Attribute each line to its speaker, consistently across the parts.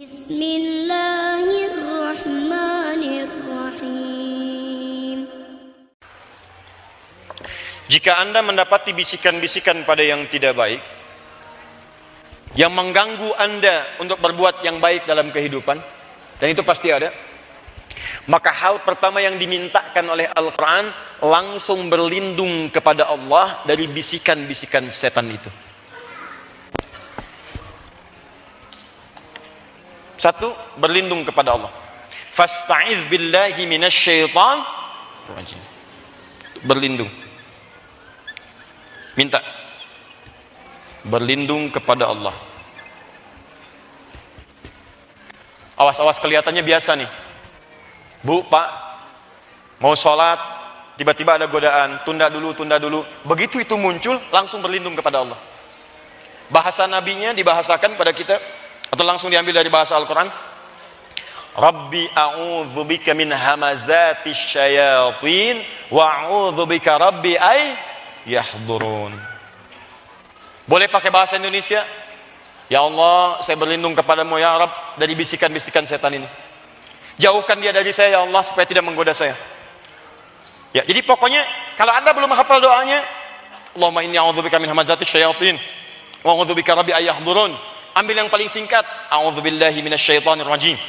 Speaker 1: Bismillahirrahmanirrahim.
Speaker 2: Jika Anda mendapati bisikan-bisikan pada yang tidak baik, yang mengganggu Anda untuk berbuat yang baik dalam kehidupan, dan itu pasti ada, maka hal pertama yang dimintakan oleh Al-Quran, langsung berlindung kepada Allah dari bisikan-bisikan setan itu. Satu, berlindung kepada Allah. Fasta'iz billahi minasyaitan rajim. Berlindung. Minta. Berlindung kepada Allah. Awas-awas, kelihatannya biasa nih. Bu, Pak, mau sholat, tiba-tiba ada godaan, tunda dulu. Begitu itu muncul, langsung berlindung kepada Allah. Bahasa nabinya dibahasakan pada kita, atau langsung diambil dari bahasa Al-Quran. Rabbi a'udzubika min hamazatis syayatin wa a'udzubika rabbi ay yahdurun. Boleh pakai bahasa Indonesia? Ya Allah, saya berlindung kepadamu ya Rabb dari bisikan-bisikan setan ini. Jauhkan dia dari saya ya Allah supaya tidak menggoda saya. Ya, jadi pokoknya kalau Anda belum hafal doanya, Allahumma inni a'udzubika min hamazatis syayatin wa a'udzubika rabbi ay yahdurun. Ambil yang paling singkat, a'udzubillahi minasyaitonir rajim.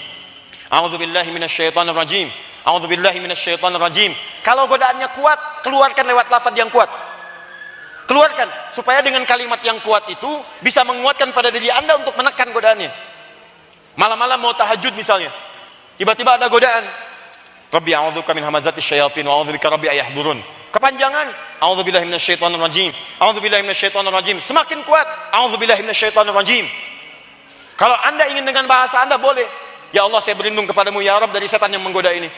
Speaker 2: A'udzubillahi minasyaitonir rajim. A'udzubillahi minasyaitonir rajim. Kalau godaannya kuat, keluarkan lewat lafaz yang kuat. Keluarkan supaya dengan kalimat yang kuat itu bisa menguatkan pada diri Anda untuk menekan godaannya. Malam-malam mau tahajud misalnya, tiba-tiba ada godaan. Rabbi a'udzubika min hamazatis syayatin wa a'udzubika rabbi ay yahdurun. Kepanjangan, a'udzubillahi minasyaitonir rajim. A'udzubillahi minasyaitonir rajim. Semakin kuat, a'udzubillahi minasyaitonir rajim. Kalau Anda ingin dengan bahasa Anda boleh. Ya Allah, saya berlindung kepadamu ya Rabb dari setan yang menggoda ini.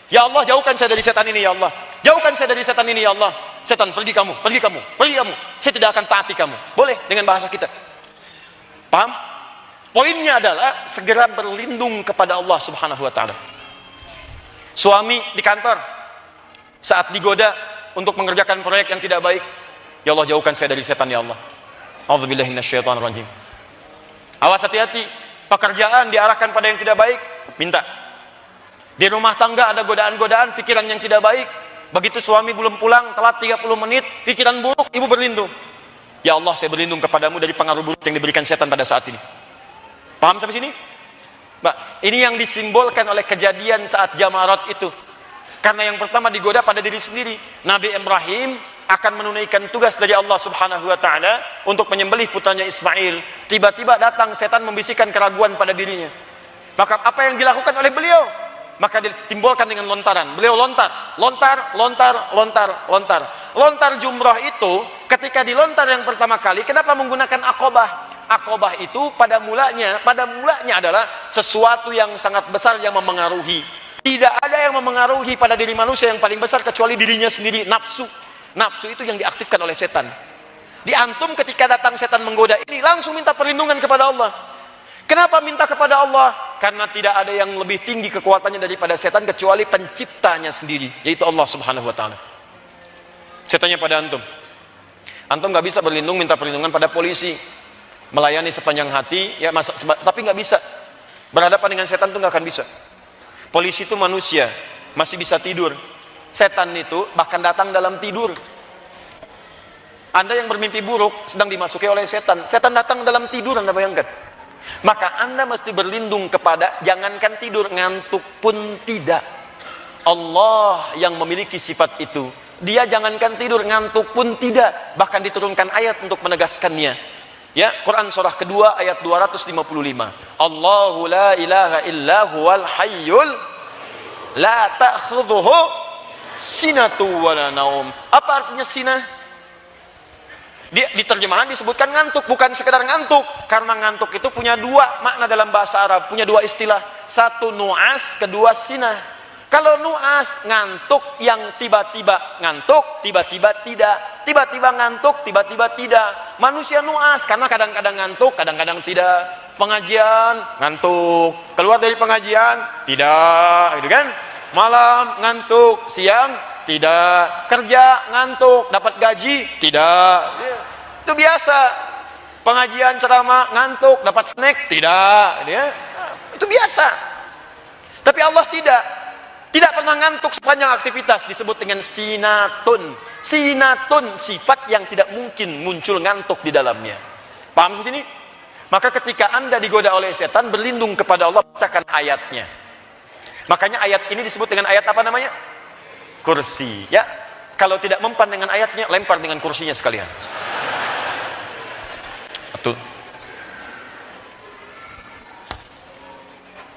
Speaker 2: Ya Allah, jauhkan saya dari setan ini ya Allah. Jauhkan saya dari setan ini ya Allah. Setan, pergi kamu. Saya tidak akan taati kamu. Boleh dengan bahasa kita. Paham? Poinnya adalah segera berlindung kepada Allah Subhanahu wa taala. Suami di kantor saat digoda untuk mengerjakan proyek yang tidak baik, ya Allah, jauhkan saya dari setan ya Allah. A'udzubillahi minasyaitonir rajim. Awas, hati-hati, pekerjaan diarahkan pada yang tidak baik, minta. Di rumah tangga ada godaan-godaan, pikiran yang tidak baik. Begitu suami belum pulang, telat 30 menit, pikiran buruk, ibu berlindung. Ya Allah, saya berlindung kepadamu dari pengaruh buruk yang diberikan setan pada saat ini. Paham sampai sini? Mbak, ini yang disimbolkan oleh kejadian saat Jamarat itu. Karena yang pertama digoda pada diri sendiri. Nabi Ibrahim akan menunaikan tugas dari Allah Subhanahu wa taala untuk menyembelih putranya Ismail. Tiba-tiba datang setan membisikkan keraguan pada dirinya. Maka apa yang dilakukan oleh beliau? Maka disimbolkan dengan lontaran. Beliau lontar. Lontar jumrah itu ketika dilontar yang pertama kali, kenapa menggunakan Aqabah? Aqabah itu pada mulanya adalah sesuatu yang sangat besar yang memengaruhi. Tidak ada yang memengaruhi pada diri manusia yang paling besar kecuali dirinya sendiri, nafsu. Nafsu itu yang diaktifkan oleh setan. Di antum ketika datang setan menggoda ini, langsung minta perlindungan kepada Allah. Kenapa minta kepada Allah? Karena tidak ada yang lebih tinggi kekuatannya daripada setan kecuali penciptanya sendiri, yaitu Allah Subhanahu wa taala. Saya tanya pada antum. Antum nggak bisa berlindung minta perlindungan pada polisi. Melayani sepanjang hati, ya tapi nggak bisa. Berhadapan dengan setan itu nggak akan bisa. Polisi itu manusia, masih bisa tidur. Setan itu bahkan datang dalam tidur. Anda yang bermimpi buruk sedang dimasuki oleh setan. Setan datang dalam tidur, Anda bayangkan. Maka Anda mesti berlindung kepada, jangankan tidur, ngantuk pun tidak. Allah yang memiliki sifat itu. Dia jangankan tidur, ngantuk pun tidak. Bahkan diturunkan ayat untuk menegaskannya. Ya, Quran surah kedua ayat 255. Allahu la ilaha illa huwal hayyul la ta'khudhuhu sinatu wala naum. Apa artinya sinah? Di terjemahan disebutkan ngantuk, bukan sekedar ngantuk. Karena ngantuk itu punya dua makna dalam bahasa Arab, punya dua istilah. Satu nuas, kedua sinah. Kalau nuas, ngantuk yang tiba-tiba ngantuk, tiba-tiba tidak. Tiba-tiba ngantuk, tiba-tiba tidak. Manusia nuas, karena kadang-kadang ngantuk, kadang-kadang tidak. Pengajian, ngantuk. Keluar dari pengajian, tidak. Gitu kan? Malam, ngantuk. Siang, tidak. Kerja, ngantuk. Dapat gaji, tidak. Itu biasa. Pengajian, ceramah, ngantuk. Dapat snack, tidak. Itu biasa. Tapi Allah tidak. Tidak pernah ngantuk sepanjang aktivitas, disebut dengan sinatun. Sinatun, sifat yang tidak mungkin muncul ngantuk di dalamnya. Paham di sini? Maka ketika Anda digoda oleh setan, berlindung kepada Allah, bacakan ayatnya. Makanya ayat ini disebut dengan ayat apa namanya? Kursi. Ya, kalau tidak mempan dengan ayatnya, lempar dengan kursinya sekalian. Satu.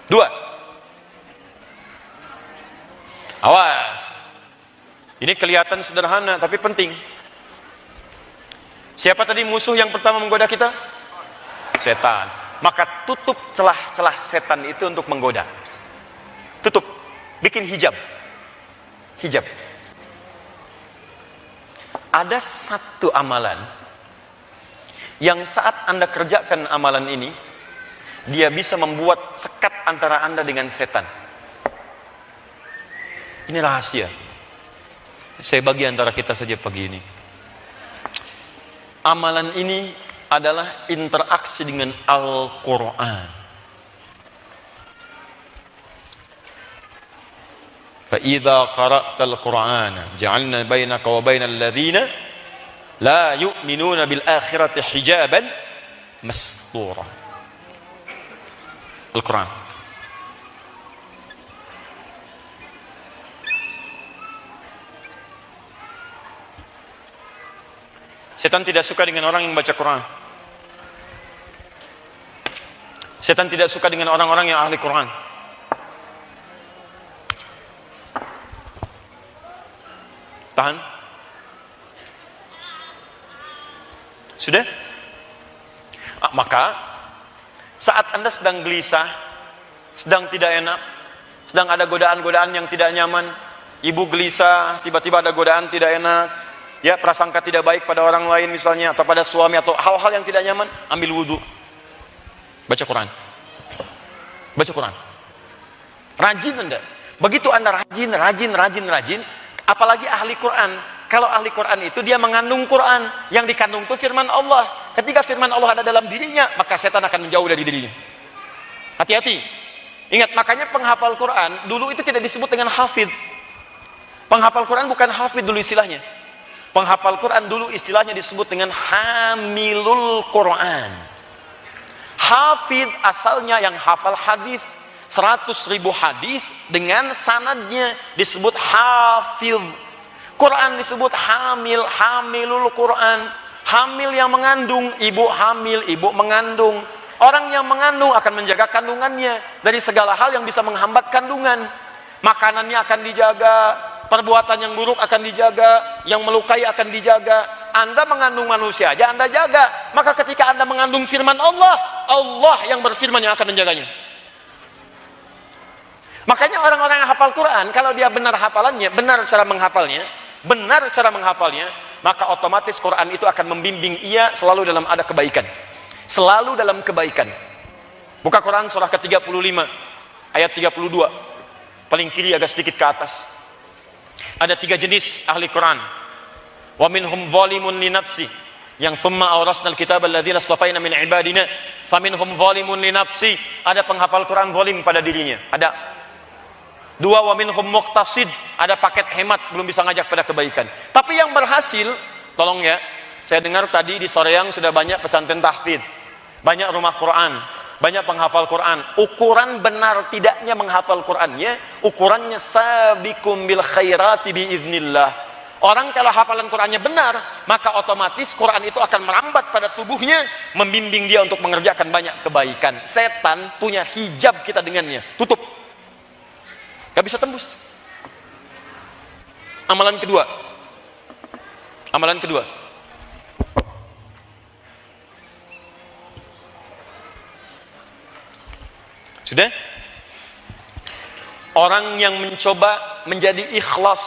Speaker 2: Dua. Awas. Ini kelihatan sederhana tapi penting. Siapa tadi musuh yang pertama menggoda kita? Setan. Maka tutup celah-celah setan itu untuk menggoda. Tutup. Bikin hijab. Hijab. Ada satu amalan yang saat Anda kerjakan amalan ini, dia bisa membuat sekat antara Anda dengan setan. Ini rahasia. Saya bagi antara kita saja pagi ini. Amalan ini adalah interaksi dengan Al-Quran. فَإِذَا قَرَأْتَ الْقُرْآنَ جَعَلْنَا بَيْنَكَ وَبَيْنَ الَّذِينَ لَا يُؤْمِنُونَ بِالْآخِرَةِ حِجَابًا مَسْتُورًا. Al-Quran. Setan tidak suka dengan orang yang baca Quran. Setan tidak suka dengan orang-orang yang ahli Quran. Tahan. Sudah? Maka saat Anda sedang gelisah, sedang tidak enak, sedang ada godaan-godaan yang tidak nyaman, ibu gelisah, tiba-tiba ada godaan tidak enak, ya, prasangka tidak baik pada orang lain misalnya, atau pada suami, atau hal-hal yang tidak nyaman, ambil wudhu, baca Quran. Baca Quran. Rajin Anda. Begitu Anda rajin, apalagi ahli Quran. Kalau ahli Quran itu dia mengandung Quran. Yang dikandung itu firman Allah. Ketika firman Allah ada dalam dirinya, maka setan akan menjauh dari dirinya. Hati-hati. Ingat, makanya penghafal Quran dulu itu tidak disebut dengan hafid. Penghafal Quran bukan hafid dulu istilahnya. Penghafal Quran dulu istilahnya disebut dengan hamilul Quran. Hafid asalnya yang hafal hadis. 100.000 hadis dengan sanadnya disebut hafiz. Quran disebut hamil, hamilul Quran. Hamil yang mengandung, ibu hamil, ibu mengandung. Orang yang mengandung akan menjaga kandungannya dari segala hal yang bisa menghambat kandungan. Makanannya akan dijaga, perbuatan yang buruk akan dijaga, yang melukai akan dijaga. Anda mengandung manusia aja Anda jaga. Maka ketika Anda mengandung firman Allah, Allah yang berfirman yang akan menjaganya. Makanya orang-orang yang hafal Quran, kalau dia benar hafalannya, benar cara menghafalnya, maka otomatis Quran itu akan membimbing ia selalu dalam ada kebaikan. Selalu dalam kebaikan. Buka Quran surah ke-35, ayat 32. Paling kiri agak sedikit ke atas. Ada 3 jenis ahli Quran. Wa minhum zalimun li nafsi, yang thumma awrasnal kitaba alladzina istafaina min ibadina, faminhum zalimun li nafsi. Ada penghafal Quran zalim pada dirinya. Ada. 2, wa minhum muqtasid, ada paket hemat, belum bisa ngajak pada kebaikan. Tapi yang berhasil, tolong ya, saya dengar tadi di Soreang sudah banyak pesantren tahfidz, banyak rumah Quran, banyak penghafal Quran. Ukuran benar tidaknya menghafal Qurannya, ukurannya sabiqum bil khairati biiznillah. Orang kalau hafalan Qurannya benar, maka otomatis Quran itu akan merambat pada tubuhnya, membimbing dia untuk mengerjakan banyak kebaikan. Setan punya hijab kita dengannya, tutup. Gak bisa tembus. Amalan kedua. Sudah? Orang yang mencoba menjadi ikhlas.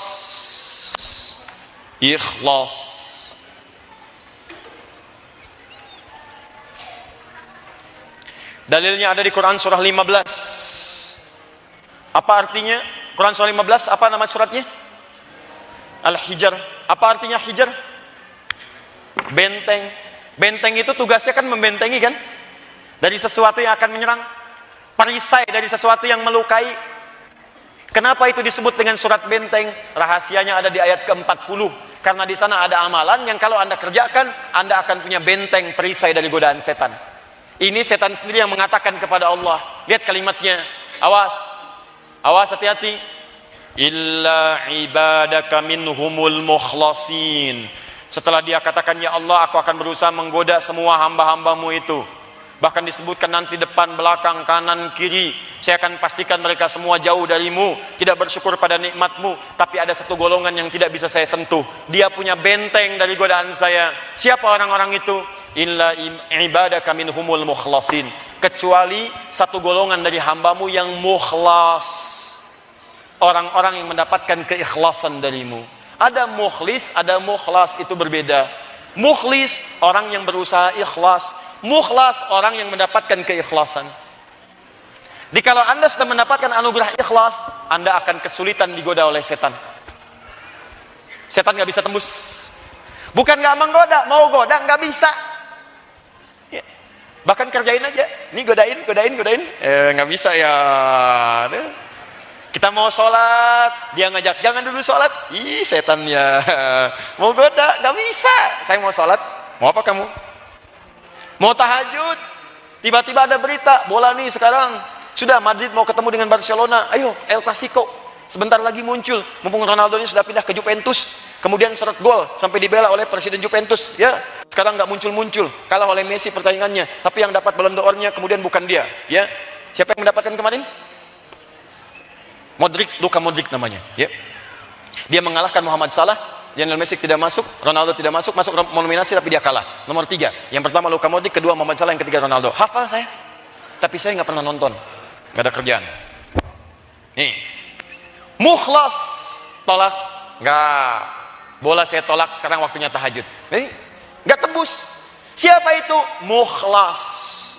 Speaker 2: Dalilnya ada di Quran surah 15. Apa artinya? Quran surah 15, apa nama suratnya? Al-Hijr. Apa artinya Hijr? Benteng. Benteng itu tugasnya kan membentengi kan? Dari sesuatu yang akan menyerang. perisai dari sesuatu yang melukai. Kenapa itu disebut dengan surat benteng? Rahasianya ada di ayat ke-40. Karena di sana ada amalan yang kalau Anda kerjakan, Anda akan punya benteng perisai dari godaan setan. Ini setan sendiri yang mengatakan kepada Allah. Lihat kalimatnya. Awas. Awas, hati-hati. Illa ibadaka minhumul mukhlasin. Setelah dia katakan, ya Allah, aku akan berusaha menggoda semua hamba-hambamu itu. Bahkan disebutkan nanti depan, belakang, kanan, kiri. Saya akan pastikan mereka semua jauh darimu, tidak bersyukur pada nikmatmu. Tapi ada satu golongan yang tidak bisa saya sentuh. Dia punya benteng dari godaan saya. Siapa orang-orang itu? Illa ibadaka minhumul mukhlasin. Kecuali satu golongan dari hambamu yang mukhlas. Orang-orang yang mendapatkan keikhlasan darimu. Ada mukhlis, ada mukhlas, itu berbeda. Mukhlis, orang yang berusaha ikhlas. Mukhlas, orang yang mendapatkan keikhlasan. Jadi kalau Anda sudah mendapatkan anugerah ikhlas, Anda akan kesulitan digoda oleh setan. Setan nggak bisa tembus. Bukan nggak menggoda, mau goda nggak bisa. Ya. Bahkan kerjain aja. Ini godain. Nggak bisa ya. Kita mau sholat, dia ngajak, jangan dulu sholat. Ih, setan ya. Mau goda, nggak bisa. Saya mau sholat. Mau apa kamu? Mau tahajud, tiba-tiba ada berita, bola nih sekarang, sudah Madrid mau ketemu dengan Barcelona, ayo El Clasico, sebentar lagi muncul, mumpung Ronaldo ini sudah pindah ke Juventus, kemudian seret gol, sampai dibela oleh presiden Juventus, ya, sekarang nggak muncul-muncul, kalah oleh Messi pertandingannya, tapi yang dapat Ballon d'Or-nya kemudian bukan dia, ya, siapa yang mendapatkan kemarin? Luka Modric namanya, ya, dia mengalahkan Muhammad Salah. Lionel Messi tidak masuk, Ronaldo tidak masuk nominasi tapi dia kalah. Nomor 3, yang pertama Luka Modric, kedua Muhammad Salah, yang ketiga Ronaldo. Hafal saya, tapi saya nggak pernah nonton, nggak ada kerjaan. Nih, mukhlas, tolak, nggak. Bola saya tolak, sekarang waktunya tahajud. Nih, nggak tembus. Siapa itu? Mukhlas,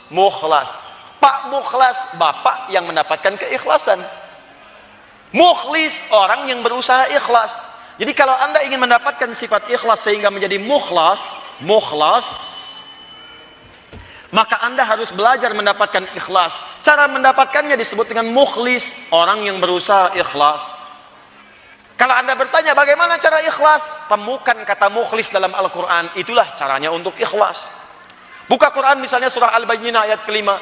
Speaker 2: mukhlas. Pak Mukhlas, bapak yang mendapatkan keikhlasan. Mukhlis, orang yang berusaha ikhlas. Jadi kalau Anda ingin mendapatkan sifat ikhlas sehingga menjadi mukhlas, maka Anda harus belajar mendapatkan ikhlas. Cara mendapatkannya disebut dengan mukhlis, orang yang berusaha ikhlas. Kalau Anda bertanya bagaimana cara ikhlas, temukan kata mukhlis dalam Al-Quran, itulah caranya untuk ikhlas. Buka Quran misalnya surah Al-Bayyinah ayat kelima.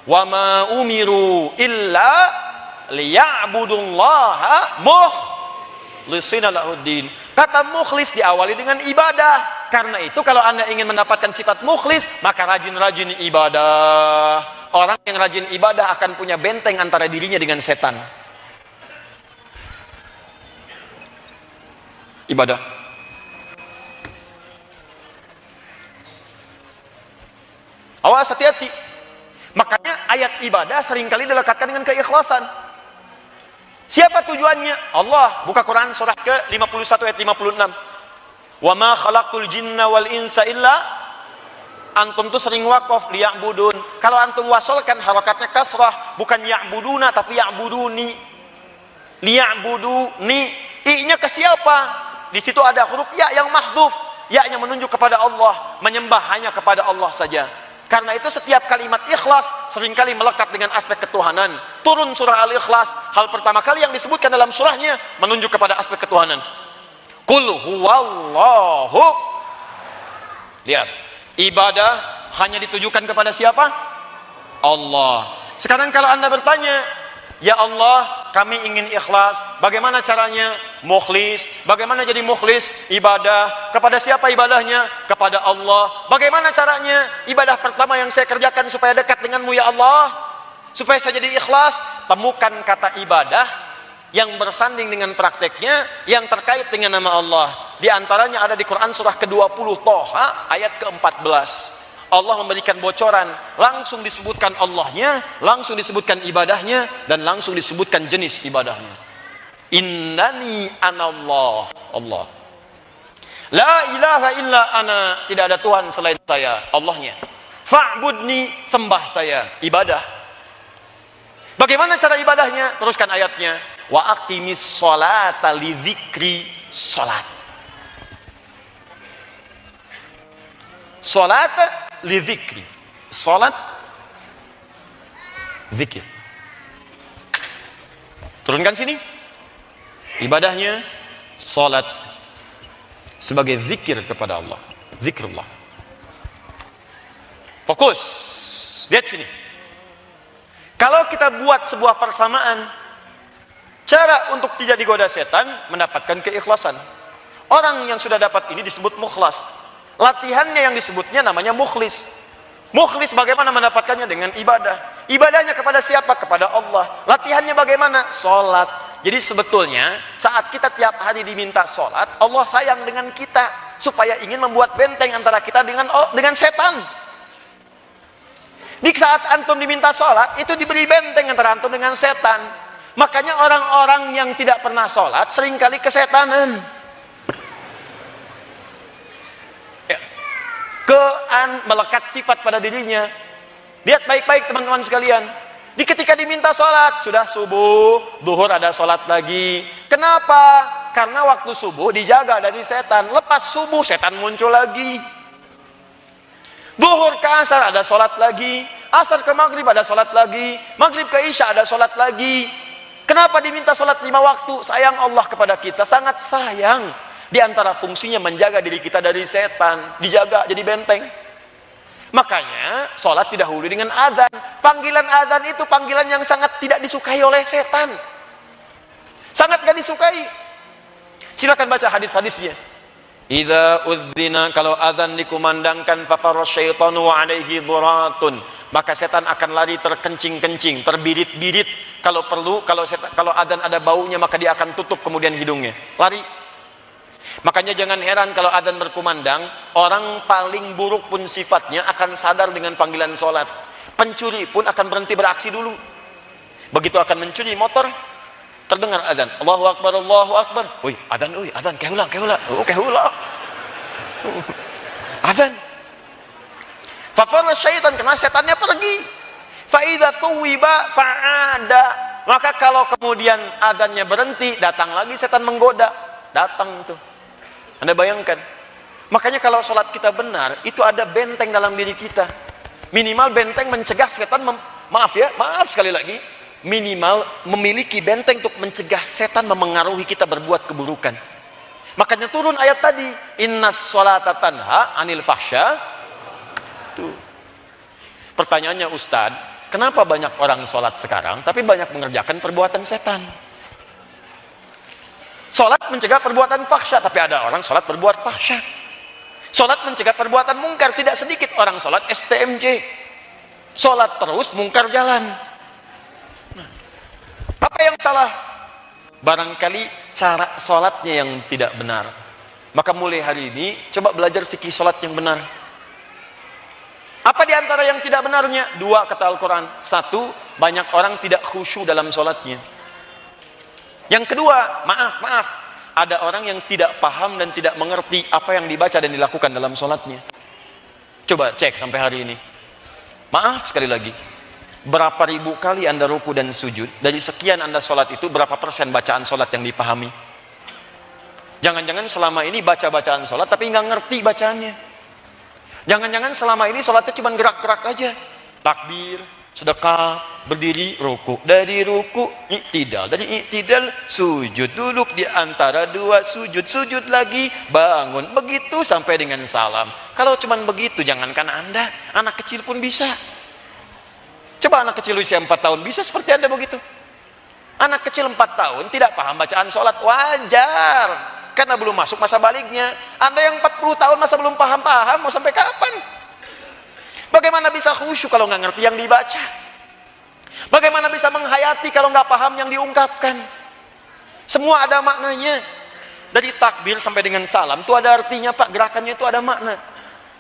Speaker 2: Wa ma umiru illa liya'budullaha mukhlisina lahuddin. Kata mukhlis diawali dengan ibadah. Karena itu kalau Anda ingin mendapatkan sifat mukhlis, maka rajin-rajin ibadah. Orang yang rajin ibadah akan punya benteng antara dirinya dengan setan. Ibadah. Awas, hati-hati. Makanya ayat ibadah seringkali dilekatkan dengan keikhlasan. Siapa tujuannya? Allah. Buka Quran surah ke-51 ayat 56. Wa ma khalaqtul jinna wal insa illa, antum tuh sering wakaf liya'budun. Kalau antum wasolkan harakatnya kasrah, bukan ya'buduna tapi ya'buduni. Liya'buduni. I-nya ke siapa? Di situ ada huruf ya yang mahdzuf. Ya-nya menunjuk kepada Allah, menyembah hanya kepada Allah saja. Karena itu setiap kalimat ikhlas seringkali melekat dengan aspek ketuhanan. Turun surah Al-Ikhlas, hal pertama kali yang disebutkan dalam surahnya menunjuk kepada aspek ketuhanan. Qul huwallahu. Lihat, ibadah hanya ditujukan kepada siapa? Allah. Sekarang kalau Anda bertanya, ya Allah, kami ingin ikhlas. Bagaimana caranya? Mukhlis. Bagaimana jadi mukhlis? Ibadah. Kepada siapa ibadahnya? Kepada Allah. Bagaimana caranya? Ibadah pertama yang saya kerjakan supaya dekat denganmu ya Allah, supaya saya jadi ikhlas. Temukan kata ibadah yang bersanding dengan prakteknya, yang terkait dengan nama Allah. Di antaranya ada di Quran surah ke-20 Toha ayat ke-14. Allah memberikan bocoran, langsung disebutkan Allahnya, langsung disebutkan ibadahnya, dan langsung disebutkan jenis ibadahnya. Innani anallah, Allah. La ilaha illa ana, tidak ada Tuhan selain saya, Allahnya. Fa'budni, sembah saya, ibadah. Bagaimana cara ibadahnya? Teruskan ayatnya. Wa aqimis sholata li dzikri, salat. Salat li dzikri, salat Zikir. Turunkan sini. Ibadahnya salat sebagai zikir kepada Allah. Zikrullah. Fokus. Lihat sini. Kalau kita buat sebuah persamaan, cara untuk tidak digoda setan, mendapatkan keikhlasan. Orang yang sudah dapat ini disebut mukhlas. Latihannya yang disebutnya namanya mukhlis. Mukhlis bagaimana mendapatkannya? Dengan ibadah. Ibadahnya kepada siapa? Kepada Allah. Latihannya bagaimana? Salat. Jadi sebetulnya saat kita tiap hari diminta salat, Allah sayang dengan kita supaya ingin membuat benteng antara kita dengan setan. Di saat antum diminta salat, itu diberi benteng antara antum dengan setan. Makanya orang-orang yang tidak pernah salat seringkali kesetanan. Melekat sifat pada dirinya. Lihat baik-baik teman-teman sekalian. Ketika diminta sholat, sudah subuh, duhur ada sholat lagi. Kenapa? Karena waktu subuh dijaga dari setan. Lepas subuh, setan muncul lagi. Duhur ke asar ada sholat lagi. Asar ke maghrib ada sholat lagi. Maghrib ke isya ada sholat lagi. Kenapa diminta sholat 5 waktu? Sayang Allah kepada kita, sangat sayang. Di antara fungsinya menjaga diri kita dari setan. Dijaga jadi benteng. Makanya sholat didahului dengan azan. Panggilan azan itu panggilan yang sangat tidak disukai oleh setan. Sangat gak disukai. Silakan baca hadis-hadisnya. Idza udzina, kalau azan dikumandangkan, fafarra syaitanu alaihi dhuratun, maka setan akan lari terkencing-kencing, terbirit-birit. Kalau perlu, kalau azan ada baunya, maka dia akan tutup kemudian hidungnya. Lari. Makanya jangan heran kalau adzan berkumandang, orang paling buruk pun sifatnya akan sadar dengan panggilan sholat. Pencuri pun akan berhenti beraksi dulu. Begitu akan mencuri motor, terdengar adzan, Allahu Akbar, Allahu Akbar. Wih, adzan, kehula. Oh, kehula. Adzan. Fafana syaitan, karena setannya pergi. Fa'idha thuwiba fa'ada. Maka kalau kemudian adzannya berhenti, datang lagi setan menggoda. Datang tuh. Anda bayangkan. Makanya kalau sholat kita benar, itu ada benteng dalam diri kita. Minimal benteng mencegah setan, maaf sekali lagi, minimal memiliki benteng untuk mencegah setan memengaruhi kita berbuat keburukan. Makanya turun ayat tadi, innas sholata tanha anil fahsya. Tuh. Pertanyaannya, Ustadz, kenapa banyak orang sholat sekarang tapi banyak mengerjakan perbuatan setan? Sholat mencegah perbuatan fahsya, tapi ada orang sholat berbuat fahsya. Sholat mencegah perbuatan mungkar, tidak sedikit orang sholat STMJ. Sholat terus, mungkar jalan. Nah, apa yang salah? Barangkali cara sholatnya yang tidak benar. Maka mulai hari ini, coba belajar fikih sholat yang benar. Apa di antara yang tidak benarnya? 2 kata Al-Quran. 1, banyak orang tidak khusyuk dalam sholatnya. Yang kedua, maaf, ada orang yang tidak paham dan tidak mengerti apa yang dibaca dan dilakukan dalam sholatnya. Coba cek sampai hari ini. Maaf sekali lagi, berapa ribu kali Anda ruku dan sujud, dari sekian Anda sholat itu, berapa persen bacaan sholat yang dipahami? Jangan-jangan selama ini baca bacaan sholat tapi nggak ngerti bacaannya. Jangan-jangan selama ini sholatnya cuma gerak-gerak aja. Takbir, sedekah, berdiri, ruku, dari ruku, i'tidal, dari i'tidal, sujud, duduk di antara 2 sujud, sujud lagi, bangun, begitu sampai dengan salam. Kalau cuman begitu, jangankan Anda, anak kecil pun bisa. Coba anak kecil usia 4 tahun bisa seperti Anda begitu. Anak kecil 4 tahun tidak paham bacaan sholat, wajar, karena belum masuk masa baliknya. Anda yang 40 tahun masa belum paham-paham, mau sampai kapan? Bagaimana bisa khusyuk kalau nggak ngerti yang dibaca? Bagaimana bisa menghayati kalau nggak paham yang diungkapkan? Semua ada maknanya. Dari takbir sampai dengan salam itu ada artinya, Pak. Gerakannya itu ada makna.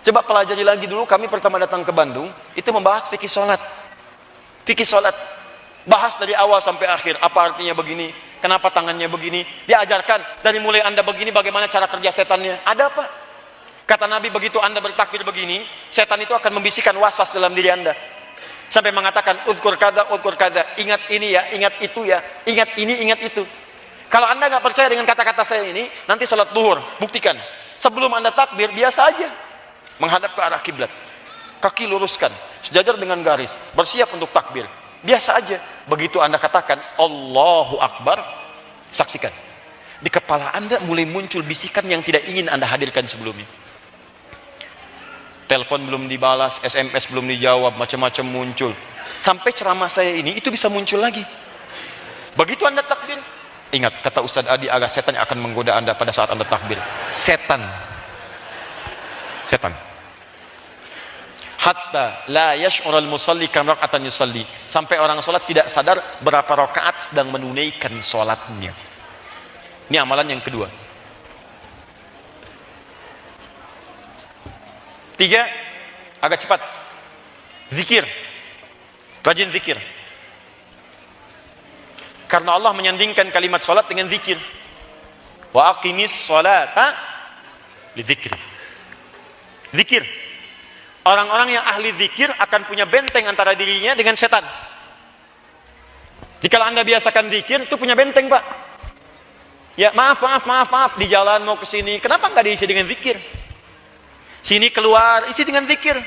Speaker 2: Coba pelajari lagi dulu. Kami pertama datang ke Bandung itu membahas fikih sholat. Fikih sholat. Bahas dari awal sampai akhir. Apa artinya begini? Kenapa tangannya begini? Diajarkan dari mulai Anda begini bagaimana cara kerja setannya. Ada, Pak. Kata Nabi, begitu Anda bertakbir begini, setan itu akan membisikkan waswas dalam diri Anda. Sampai mengatakan, udhkur kada, ingat ini ya, ingat itu ya, ingat ini, ingat itu. Kalau Anda nggak percaya dengan kata-kata saya ini, nanti salat duhur, buktikan. Sebelum Anda takbir, biasa aja. Menghadap ke arah kiblat. Kaki luruskan, sejajar dengan garis, bersiap untuk takbir. biasa aja. Begitu Anda katakan Allahu Akbar, saksikan di kepala Anda mulai muncul bisikan yang tidak ingin Anda hadirkan sebelumnya. Telepon belum dibalas, SMS belum dijawab, macam-macam muncul. Sampai ceramah saya ini itu bisa muncul lagi. Begitu Anda takbir, ingat kata Ustadz Adi, agak setan yang akan menggoda Anda pada saat Anda takbir. Setan. Hatta la yash'ural musalli kam raka'atan yusalli, sampai orang salat tidak sadar berapa rakaat sedang menunaikan salatnya. Ini amalan yang kedua. 3, agak cepat. Zikir. Rajin zikir. Karena Allah menyandingkan kalimat salat dengan zikir. Wa aqimis salata li dzikri. Zikir. Orang-orang yang ahli zikir akan punya benteng antara dirinya dengan setan. Jika Anda biasakan zikir, itu punya benteng, Pak. Ya, maaf, di jalan mau ke sini, kenapa nggak diisi dengan zikir? Sini keluar, isi dengan zikir.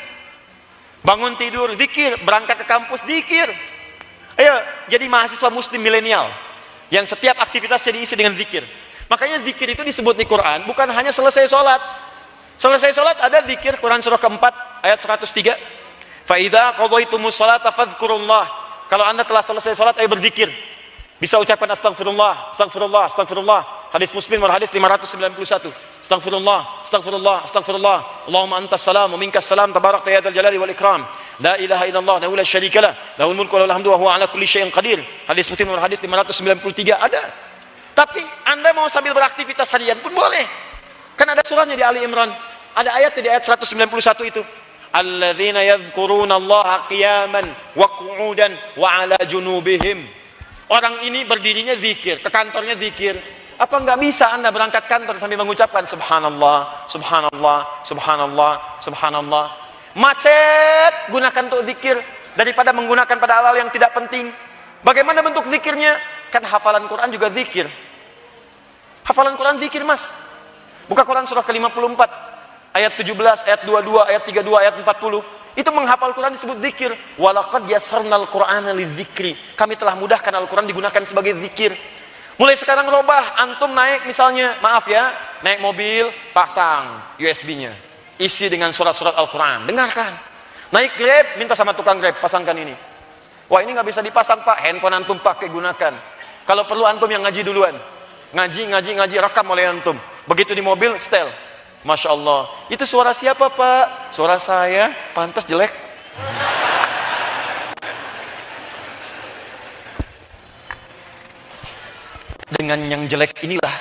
Speaker 2: Bangun tidur, zikir. Berangkat ke kampus, zikir. Ayo, jadi mahasiswa muslim milenial yang setiap aktivitasnya diisi dengan zikir. Makanya zikir itu disebut di Quran bukan hanya selesai sholat. Selesai sholat ada zikir, Quran surah keempat ayat 103. Fa idza qadaytumus sholata fadhkurullah. Kalau Anda telah selesai sholat, ayo berzikir. Bisa ucapkan astagfirullah, astagfirullah, astagfirullah. Hadis Muslim hadis 591. Astagfirullah. Allahumma antas salam wa minkas salam, tabarakta ya dzal jalali wal ikram. La ilaha illallah, la syarika lah, lahul mulku wa lahul hamdu wa huwa ala kulli syai'in qadir. Hadis Muslim hadis 593 ada. Tapi Anda mau sambil beraktivitas harian pun boleh. Kan ada surahnya di Ali Imran. Ada ayatnya di ayat 191 itu. Alladzina yadhkuruna Allaha qiyaman wa qu'udan wa ala junubihim. Orang ini berdirinya zikir, ke kantornya zikir. Apa enggak bisa Anda berangkat kantor sambil mengucapkan subhanallah, subhanallah, subhanallah, subhanallah. Macet, gunakan untuk zikir daripada menggunakan pada hal-hal yang tidak penting. Bagaimana bentuk zikirnya? Kan hafalan Quran juga zikir. Hafalan Quran zikir, Mas. Buka Quran surah ke-54 ayat 17, ayat 22, ayat 32, ayat 40. Itu menghafal Quran disebut zikir. Walaqad yassarnal Qur'ana lidzikri. Kami telah mudahkan Al-Quran digunakan sebagai zikir. Mulai sekarang robah, antum naik misalnya, maaf ya, naik mobil, pasang USB-nya. Isi dengan surat-surat Al-Quran, dengarkan. Naik Grab, minta sama tukang Grab, pasangkan ini. Wah, ini nggak bisa dipasang, Pak. Handphone antum pakai, gunakan. Kalau perlu antum yang ngaji duluan. Ngaji, rekam oleh antum. Begitu di mobil, setel. Masya Allah. Itu suara siapa, Pak? Suara saya, pantas jelek. Dengan yang jelek inilah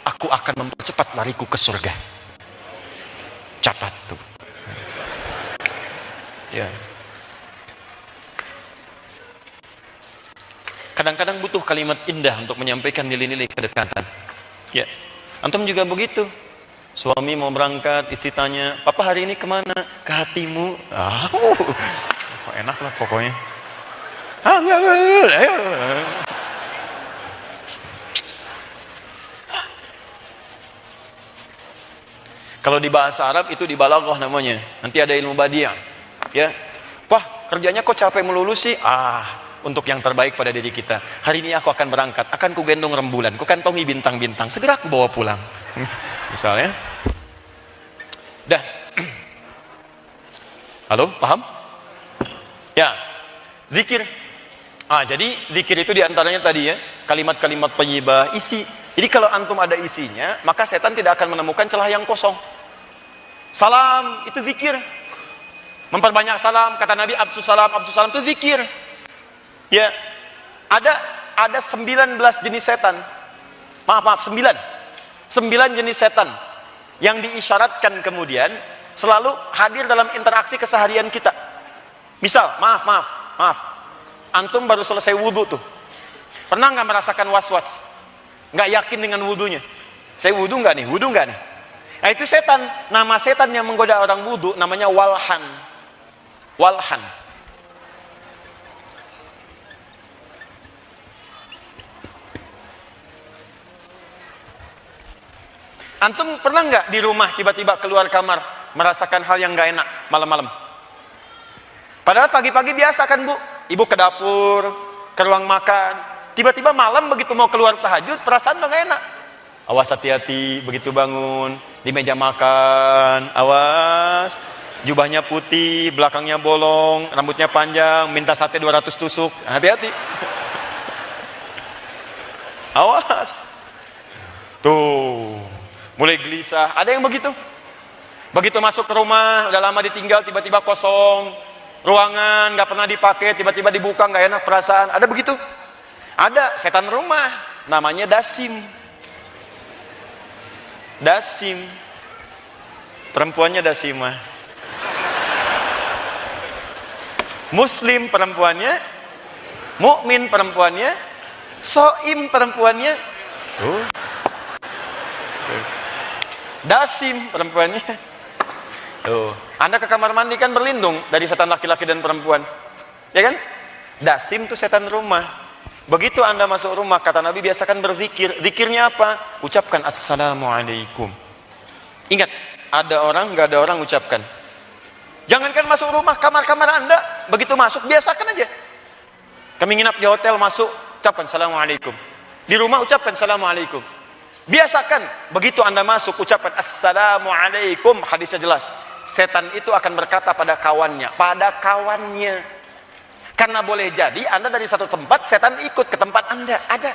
Speaker 2: aku akan mempercepat lariku ke surga. Catat tuh. Ya. Kadang-kadang butuh kalimat indah untuk menyampaikan nilai-nilai kedekatan. Ya. Antum juga begitu. Suami mau berangkat, istri tanya, "Papa hari ini kemana?" "Ke hatimu." Enak lah pokoknya. Kalau di bahasa Arab itu di balaghah namanya. Nanti ada ilmu badiah. Ya. Wah, kerjanya kok capek melulu sih? Untuk yang terbaik pada diri kita. Hari ini aku akan berangkat, akan kugendong rembulan, kukantongi bintang-bintang, segera aku bawa pulang. Misalnya. Dah. Halo, paham? Ya. Zikir. Jadi zikir itu diantaranya tadi ya, kalimat-kalimat thayyibah, isi. Jadi kalau antum ada isinya, maka setan tidak akan menemukan celah yang kosong. Salam itu zikir. Memperbanyak salam, kata Nabi, absus salam itu zikir. Ya. Ada 19 jenis setan. Maaf, 9 jenis setan yang diisyaratkan kemudian selalu hadir dalam interaksi keseharian kita. Misal, maaf. Antum baru selesai wudhu tuh. Pernah nggak merasakan was-was? Nggak yakin dengan wudhunya? Saya wudhu nggak nih? Nah, itu setan. Nama setan yang menggoda orang wudhu namanya walhan. Antum pernah nggak di rumah tiba-tiba keluar kamar merasakan hal yang nggak enak malam-malam? Padahal pagi-pagi biasa kan, Bu? Ibu ke dapur, ke ruang makan. Tiba-tiba malam begitu mau keluar tahajud, perasaan udah gak enak. Awas hati-hati, begitu bangun, di meja makan, awas. Jubahnya putih, belakangnya bolong, rambutnya panjang, minta sate 200 tusuk. Hati-hati. Awas. Tuh, mulai gelisah. Ada yang begitu. Begitu masuk ke rumah, udah lama ditinggal, tiba-tiba kosong. Ruangan nggak pernah dipakai, tiba-tiba dibuka, nggak enak perasaan. Ada begitu? Ada setan rumah, namanya Dasim. Dasim. Perempuannya Dasimah. Muslim perempuannya, mukmin perempuannya, soim perempuannya. Dasim perempuannya. Anda ke kamar mandi kan berlindung dari setan laki-laki dan perempuan, ya kan? Dasim itu setan rumah. Begitu Anda masuk rumah, kata Nabi, biasakan berzikir. Zikirnya apa? Ucapkan assalamualaikum. Ingat, ada orang, nggak ada orang, ucapkan. Jangankan masuk rumah, kamar-kamar Anda, begitu masuk, biasakan aja. Kami nginap di hotel, masuk, ucapkan assalamualaikum. Di rumah ucapkan assalamualaikum. Biasakan, begitu Anda masuk, ucapkan assalamualaikum. Hadisnya jelas. Setan itu akan berkata pada kawannya. Karena boleh jadi Anda dari satu tempat, setan ikut ke tempat Anda. Ada.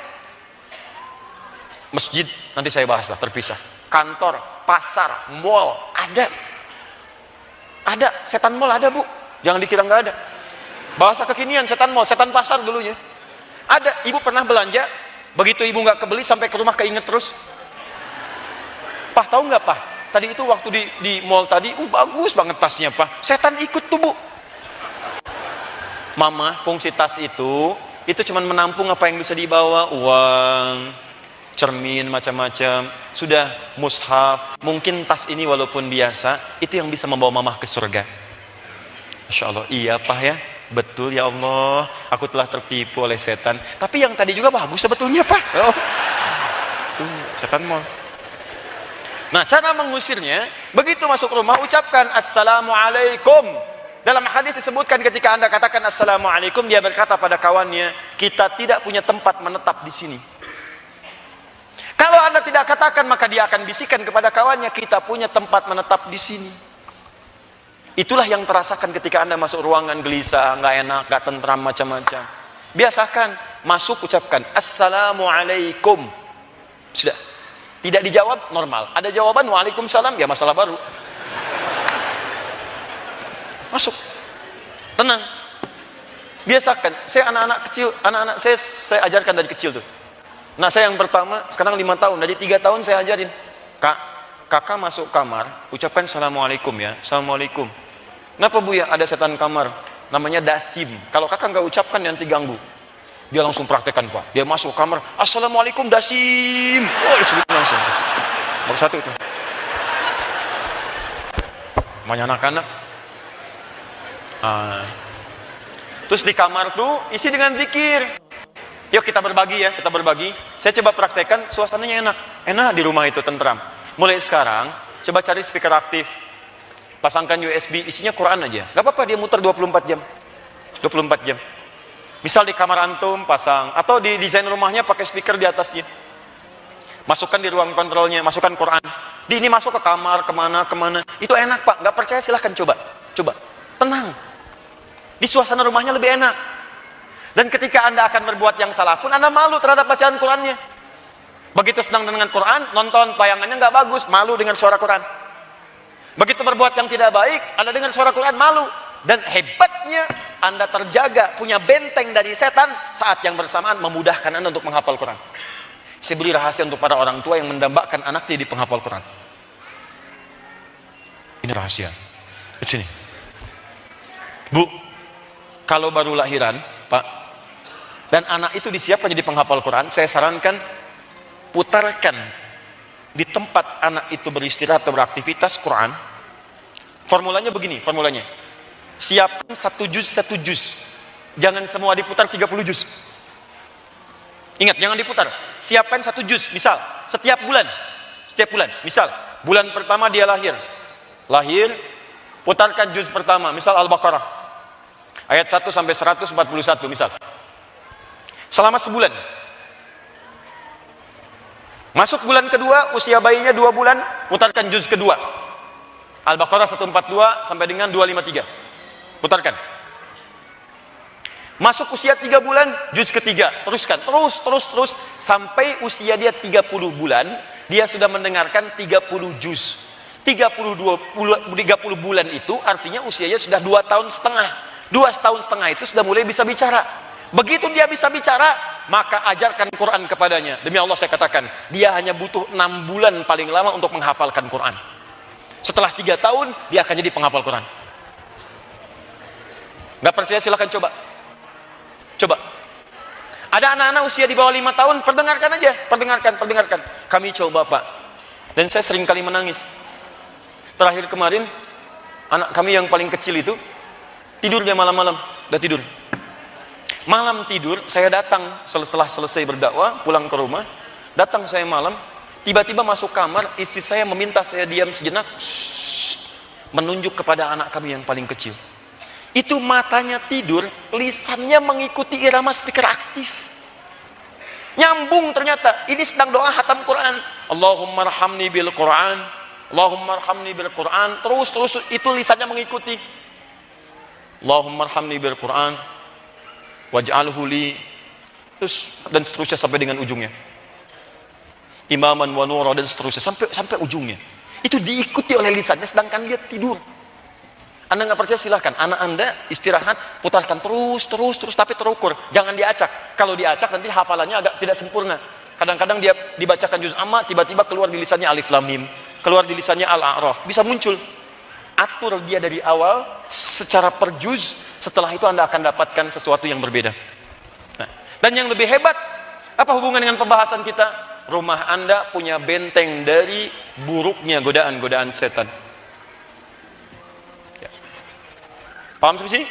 Speaker 2: Masjid, nanti saya bahas lah, terpisah. Kantor, pasar, mall, ada. Ada, setan mall ada, Bu. Jangan dikira nggak ada. Bahasa kekinian, setan mall, setan pasar dulunya. Ada, ibu pernah belanja, begitu ibu nggak kebeli, sampai ke rumah keinget terus. Pah, tahu nggak, Pah? Tadi itu waktu di mall tadi, bagus banget tasnya, Pah. Setan ikut tuh, Bu. Mama, fungsi tas itu cuma menampung apa yang bisa dibawa, uang, cermin, macam-macam. Sudah mushaf, mungkin tas ini walaupun biasa, itu yang bisa membawa mama ke surga. Masya Allah, iya, Pah, ya. Betul, ya Allah, aku telah tertipu oleh setan. Tapi yang tadi juga bagus sebetulnya, Pak. Oh. Tuh, setan mau. Nah, cara mengusirnya, begitu masuk rumah, ucapkan assalamualaikum. Dalam hadis disebutkan ketika Anda katakan assalamualaikum, dia berkata pada kawannya, kita tidak punya tempat menetap di sini. Kalau Anda tidak katakan, maka dia akan bisikan kepada kawannya, kita punya tempat menetap di sini. Itulah yang terasakan ketika Anda masuk ruangan gelisah, nggak enak, nggak tentram, macam-macam. Biasakan, masuk ucapkan assalamualaikum. Sudah. Tidak dijawab, normal. Ada jawaban waalaikumsalam, ya masalah baru. Masuk. Tenang. Biasakan. Saya anak-anak kecil, anak-anak saya ajarkan dari kecil tuh. Nah, saya yang pertama, sekarang 5 tahun, dari 3 tahun saya ajarin. Kakak masuk kamar, ucapkan assalamualaikum ya. Assalamualaikum. Kenapa, Bu, ya? Ada setan kamar, namanya Dasim. Kalau kakak nggak ucapkan, nanti ganggu. Dia langsung praktekkan, Pak. Dia masuk kamar, assalamualaikum Dasim. Oh, disebut langsung. Nomor 1 itu. Namanya anak-anak. Terus di kamar tuh isi dengan zikir. Yuk kita berbagi ya, kita berbagi. Saya coba praktekkan, suasananya enak. Enak di rumah itu, tentram. Mulai sekarang, coba cari speaker aktif. Pasangkan USB, isinya Quran aja. Gak apa-apa, dia muter 24 jam. 24 jam. Misal di kamar antum, pasang. Atau di desain rumahnya pakai speaker di atasnya. Masukkan di ruang kontrolnya, masukkan Quran. Ini masuk ke kamar, kemana. Itu enak, Pak. Gak percaya, silahkan coba. Coba. Tenang. Di suasana rumahnya lebih enak. Dan ketika Anda akan berbuat yang salah pun, Anda malu terhadap bacaan Qurannya. Begitu senang dengan Quran, nonton tayangannya nggak bagus, malu dengan suara Quran. Begitu berbuat yang tidak baik, Anda dengar suara Quran, malu. Dan hebatnya, Anda terjaga, punya benteng dari setan, saat yang bersamaan memudahkan Anda untuk menghafal Quran. Saya beri rahasia untuk para orang tua yang mendambakan anaknya di penghafal Quran. Ini rahasia. Di sini. Bu, kalau baru lahiran, Pak, dan anak itu disiapkan jadi penghafal Quran, saya sarankan putarkan di tempat anak itu beristirahat atau beraktivitas Quran. Formulanya begini, formulanya. Siapkan 1 juz. Jangan semua diputar 30 juz. Ingat, jangan diputar. Siapkan 1 juz. Misal, setiap bulan. Misal, bulan pertama dia lahir. Putarkan juz pertama. Misal Al-Baqarah. Ayat 1 sampai 141 misal. Selama sebulan. Masuk bulan kedua, usia bayinya 2 bulan, putarkan juz kedua. Al-Baqarah 142 sampai dengan 253. Putarkan. Masuk usia 3 bulan, juz ketiga. Teruskan, terus sampai usia dia 30 bulan, dia sudah mendengarkan 30 juz. 30 bulan itu artinya usianya sudah 2 tahun setengah. 2 tahun setengah itu sudah mulai bisa bicara. Begitu dia bisa bicara, maka ajarkan Quran kepadanya. Demi Allah saya katakan, dia hanya butuh 6 bulan paling lama untuk menghafalkan Quran. Setelah 3 tahun, dia akan jadi penghafal Quran. Gak percaya silahkan coba. Coba. Ada anak-anak usia di bawah 5 tahun, perdengarkan aja. Perdengarkan. Kami coba Pak. Dan saya sering kali menangis. Terakhir kemarin, anak kami yang paling kecil itu, tidur dia malam-malam. Udah tidur. Malam tidur, saya datang setelah selesai berdakwah, pulang ke rumah. Datang saya malam, tiba-tiba masuk kamar, istri saya meminta saya diam sejenak, menunjuk kepada anak kami yang paling kecil. Itu matanya tidur, lisannya mengikuti irama speaker aktif. Nyambung ternyata, ini sedang doa hatam Quran. Allahumma arhamni bil Quran, Allahumma arhamni bil Quran. Terus itu lisannya mengikuti. Allahumma arhamni bil Quran, waj'alhu li, terus dan seterusnya sampai dengan ujungnya. Imaman wa nura dan seterusnya sampai ujungnya. Itu diikuti oleh lisannya sedangkan dia tidur. Anda nggak percaya silahkan, anak Anda istirahat, putarkan terus tapi terukur, jangan diacak. Kalau diacak nanti hafalannya agak tidak sempurna. Kadang-kadang dia dibacakan juz amma, tiba-tiba keluar di lisannya alif lam mim, keluar di lisannya al-a'raf, bisa muncul. Atur dia dari awal secara per juz, setelah itu Anda akan dapatkan sesuatu yang berbeda. Nah, dan yang lebih hebat, apa hubungan dengan pembahasan kita? Rumah Anda punya benteng dari buruknya godaan-godaan setan. Ya. Paham sampai sini?